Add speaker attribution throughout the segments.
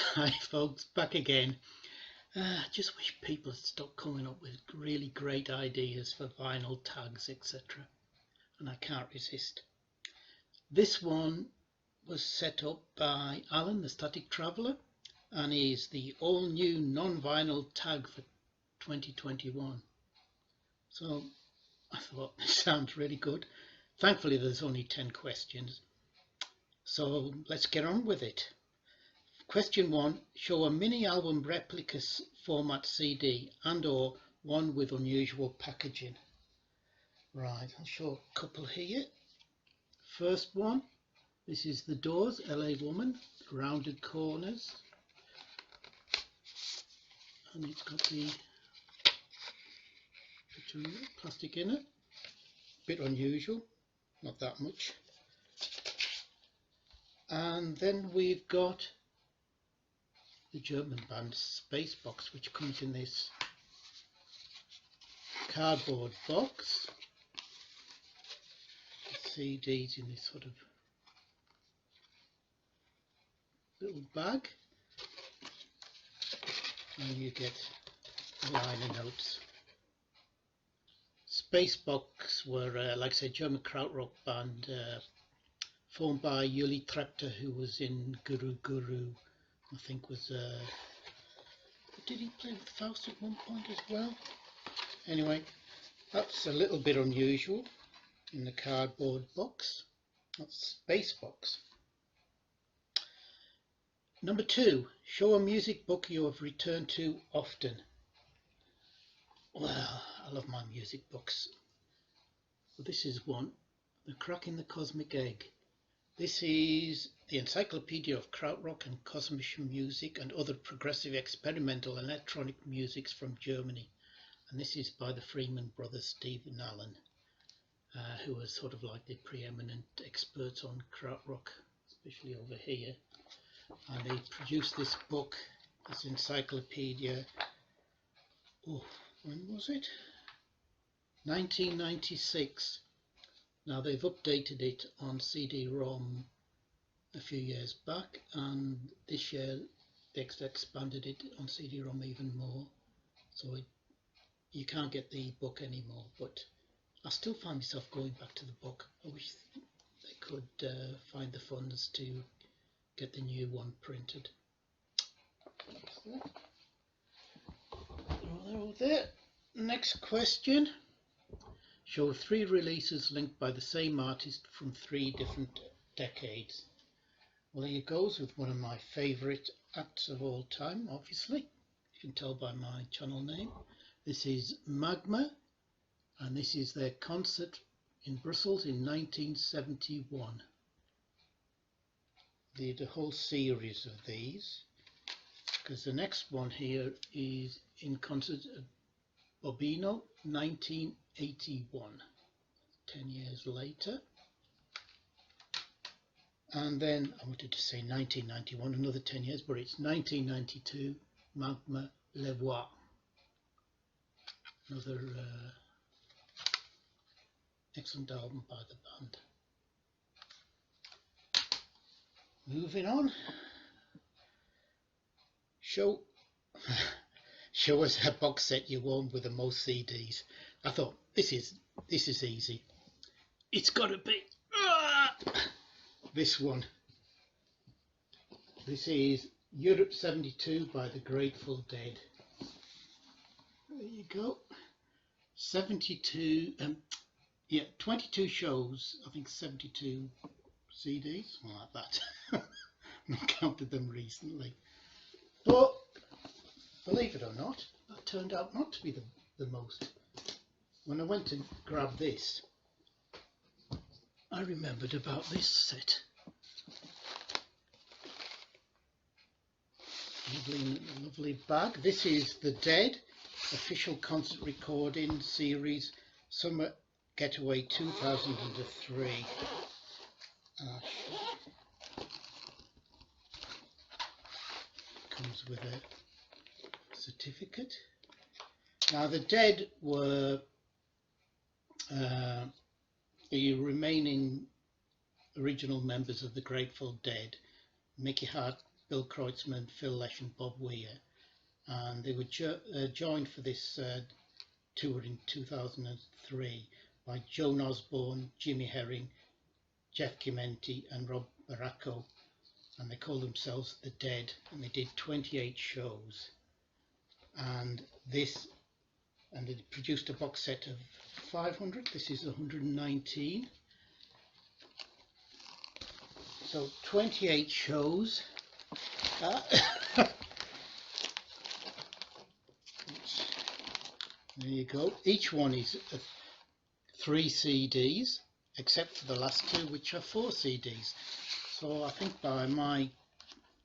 Speaker 1: Hi folks, back again. I just wish people would stop coming up with really great ideas for vinyl tags, etc. And I can't resist. This one was set up by Alan, the Static Traveller, and is the all-new non-vinyl tag for 2021. So I thought this sounds really good. Thankfully there's only 10 questions, so let's get on with it. Question 1. Show a mini album replica format CD and or one with unusual packaging. Right, I'll show a couple here. First one, this is The Doors, LA Woman, rounded corners. And it's got the plastic in it. Bit unusual, not that much. And then we've got the German band Spacebox, which comes in this cardboard box. The CDs in this sort of little bag, and you get a liner notes. Spacebox were, like I said, German krautrock band formed by Uli Trepter, who was in Guru Guru. I think was did he play with Faust at one point as well? Anyway, that's a little bit unusual in the cardboard box. That's Spacebox. Number 2, show a music book you have returned to often. Well, I love my music books. Well, this is one, The Crack in the Cosmic Egg. This is the Encyclopedia of Krautrock and Kosmische Music and other progressive experimental electronic musics from Germany. And this is by the Freeman brothers, Stephen Allen, who are sort of like the preeminent experts on Krautrock, especially over here. And they produced this book, this encyclopedia, when was it? 1996. Now they've updated it on CD-ROM a few years back, and this year they expanded it on CD-ROM even more, so you can't get the book anymore, but I still find myself going back to the book. I wish they could find the funds to get the new one printed. There. Next question. Show 3 releases linked by the same artist from 3 different decades. Well, here goes with one of my favourite acts of all time, obviously. You can tell by my channel name. This is Magma, and this is their concert in Brussels in 1971. They did a whole series of these, because the next one here is in concert at Bobino, 1981, 10 years later. And then I wanted to say 1991, another 10 years, but it's 1992, Magma Les Voix, another excellent album by the band. Moving on, show us a box set you own with the most CDs. I thought this is easy. It's got to be this one. This is Europe 72 by the Grateful Dead. There you go. 72, 22 shows, I think 72 CDs, something like that. I counted them recently. But believe it or not, that turned out not to be the most. When I went to grab this, I remembered about this set. Lovely bag. This is The Dead official concert recording series, Summer Getaway 2003. Comes with a certificate. Now the Dead were the remaining original members of the Grateful Dead. Mickey Hart Bill Kreutzmann, Phil Lesh and Bob Weir, and they were joined for this tour in 2003 by Joan Osborne, Jimmy Herring, Jeff Chimenti and Rob Baracco, and they call themselves The Dead, and they did 28 shows, and they produced a box set of 500. This is 119. So 28 shows. There you go. Each one is 3 CDs, except for the last 2, which are 4 CDs. So I think by my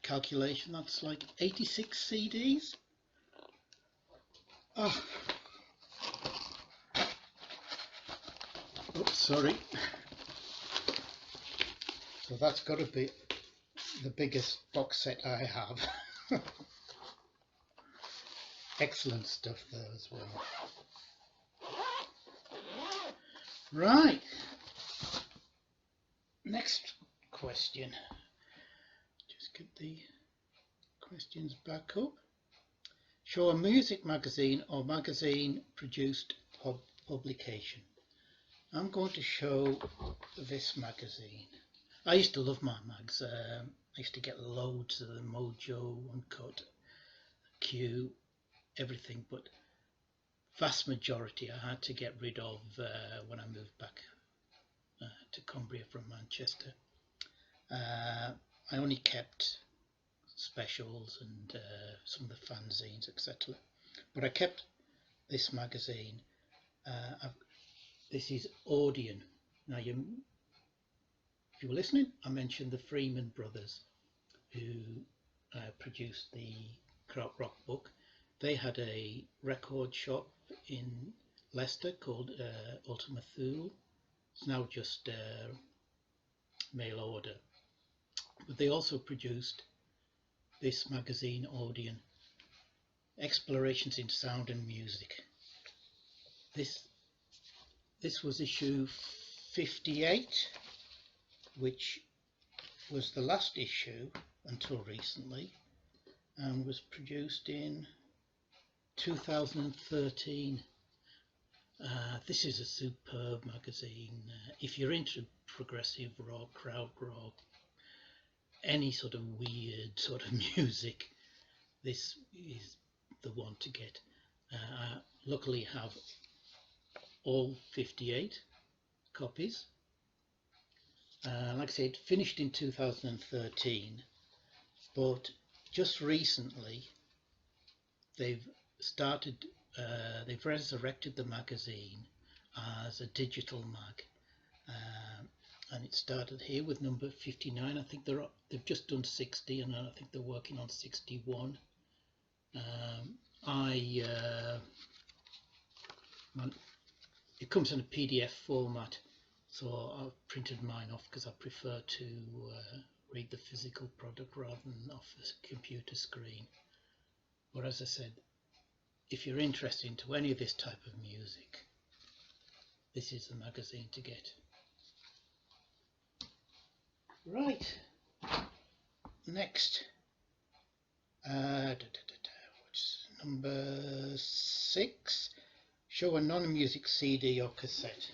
Speaker 1: calculation, that's like 86 CDs. Oh. Oops, sorry. So that's got to be the biggest box set I have. Excellent stuff there as well. Right. Next question. Just get the questions back up. Show a music magazine or magazine produced publication. I'm going to show this magazine. I used to love my mags. I used to get loads of the Mojo, Uncut, Q, everything, but vast majority I had to get rid of when I moved back to Cumbria from Manchester. I only kept specials and some of the fanzines, etc. But I kept this magazine. This is Odeon. Now, if you were listening, I mentioned the Freeman brothers who produced the Krautrock book. They had a record shop in Leicester called Ultima Thule. It's now just mail order. But they also produced this magazine, Odeon, Explorations in Sound and Music. This was issue 58, which was the last issue until recently, and was produced in 2013. This is a superb magazine. If you're into progressive rock, crowd rock, any sort of weird sort of music, this is the one to get. I luckily have all 58 copies. Like I said, finished in 2013, but just recently they've resurrected the magazine as a digital mag, and it started here with number 59. I think they've just done 60, and I think they're working on 61. It comes in a PDF format, so I've printed mine off because I prefer to read the physical product rather than off the computer screen. But as I said, if you're interested into any of this type of music, this is the magazine to get. Right, next, what's number 6? Show a non-music CD or cassette.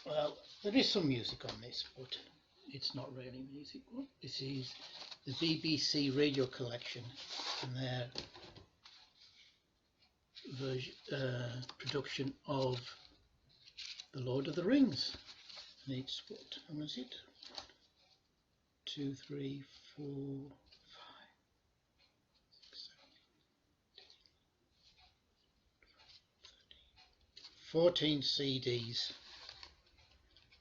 Speaker 1: Well, there is some music on this, but it's not really music. This is the BBC Radio Collection and their production of The Lord of the Rings. And it's what? How is it? 2, 3, 4, 5, 6, 7, 14 CDs.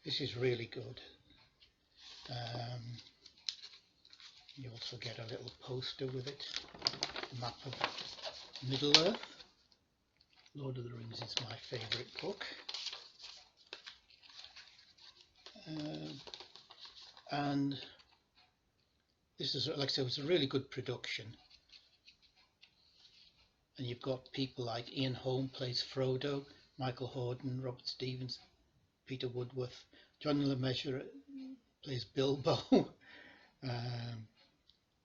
Speaker 1: This is really good. You also get a little poster with it, a map of Middle-earth. Lord of the Rings is my favourite book. And this is, like I said, it was a really good production. And you've got people like Ian Holm plays Frodo, Michael Hordern, Robert Stevens, Peter Woodworth, John LeMessurier plays Bilbo,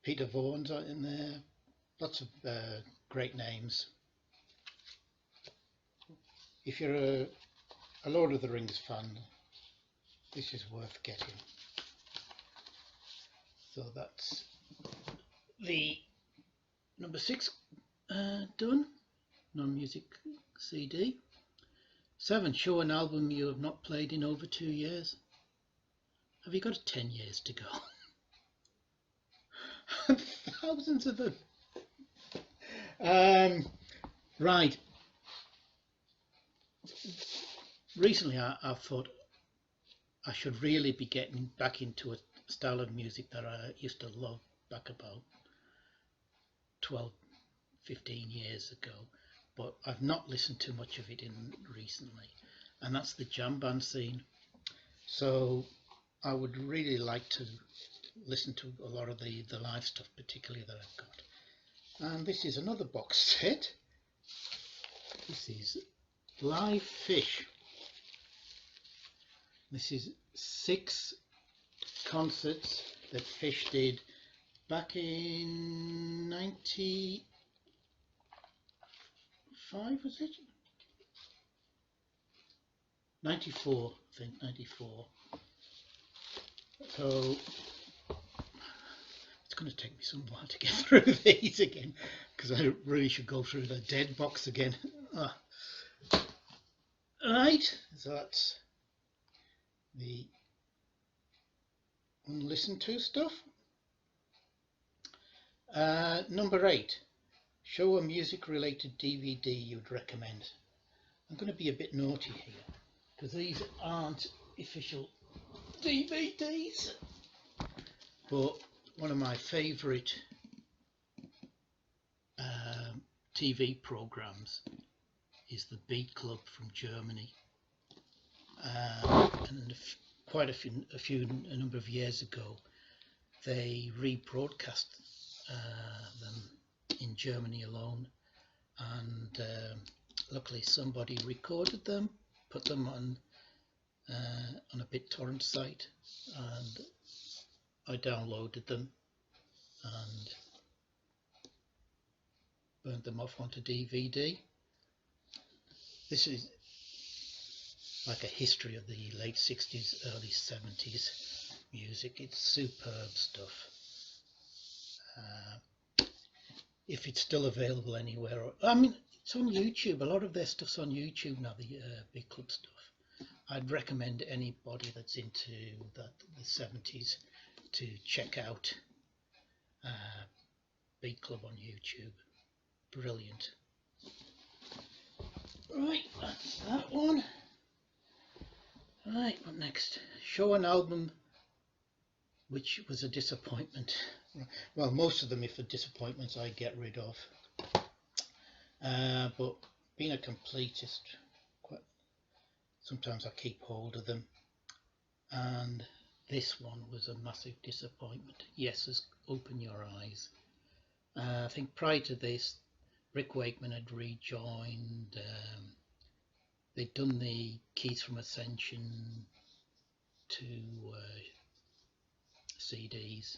Speaker 1: Peter Vaughan's in there. Lots of great names. If you're a Lord of the Rings fan, this is worth getting. So that's the number 6 done, non-music CD. 7, show an album you have not played in over 2 years. Have you got 10 years to go? Thousands of them. Right. Recently I thought I should really be getting back into a style of music that I used to love back about 12, 15 years ago, but I've not listened to much of it in recently, and that's the jam band scene. So I would really like to listen to a lot of the live stuff, particularly that I've got. And this is another box set. This is Live Fish. This is 6 concerts that Fish did back in 95, was it? 94, I think, 94. So it's going to take me some while to get through these again, because I really should go through the dead box again. Right, so that's the unlistened to stuff. Number 8, show a music related DVD you'd recommend. I'm going to be a bit naughty here because these aren't official DVDs, but one of my favourite TV programs is the Beat Club from Germany, and quite a number of years ago they rebroadcast them in Germany alone, and luckily somebody recorded them, put them on a BitTorrent site, and I downloaded them and burned them off onto DVD. This is like a history of the late 60s, early 70s music. It's superb stuff. If it's still available anywhere, I mean, it's on YouTube. A lot of their stuff's on YouTube now, the Beat Club stuff. I'd recommend anybody that's into the 70s to check out Beat Club on YouTube. Brilliant. Right, that's that one. Right, what next? Show an album which was a disappointment. Well, most of them, if they're disappointments, I get rid of. But being a completist, sometimes I keep hold of them. And this one was a massive disappointment. Yes, Open Your Eyes. I think prior to this, Rick Wakeman had rejoined. They'd done the Keys from Ascension to CDs,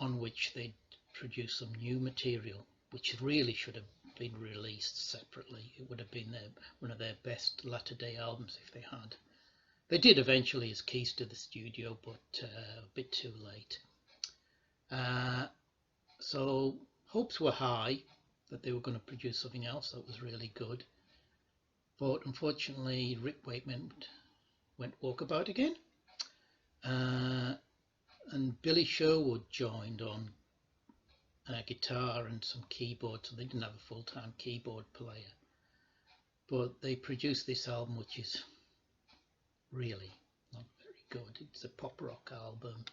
Speaker 1: on which they'd produced some new material, which really should have been released separately. It would have been one of their best latter day albums if they had. They did eventually as Keys to the Studio, but a bit too late. So hopes were high that they were going to produce something else that was really good. But unfortunately, Rick Wakeman went walkabout again. And Billy Sherwood joined on guitar and some keyboard, so they didn't have a full-time keyboard player. But they produced this album, which is really not very good. It's a pop rock album,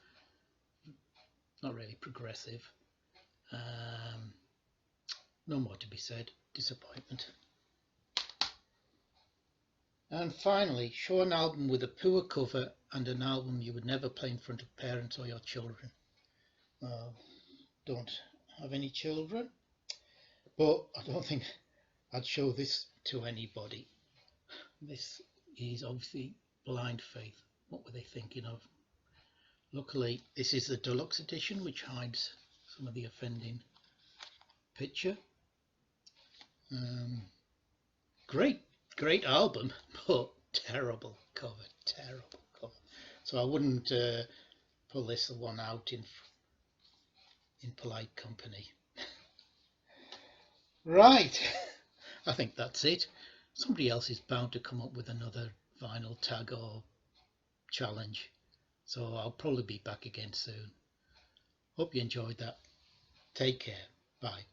Speaker 1: not really progressive. No more to be said. Disappointment. And finally, show an album with a poor cover and an album you would never play in front of parents or your children. Don't have any children, but I don't think I'd show this to anybody. This is obviously Blind Faith. What were they thinking of? Luckily this is the deluxe edition, which hides some of the offending picture. Great album, but terrible cover. So I wouldn't pull this one out in polite company. Right, I think that's it. Somebody else is bound to come up with another vinyl tag or challenge, so I'll probably be back again soon. Hope you enjoyed that. Take care. Bye.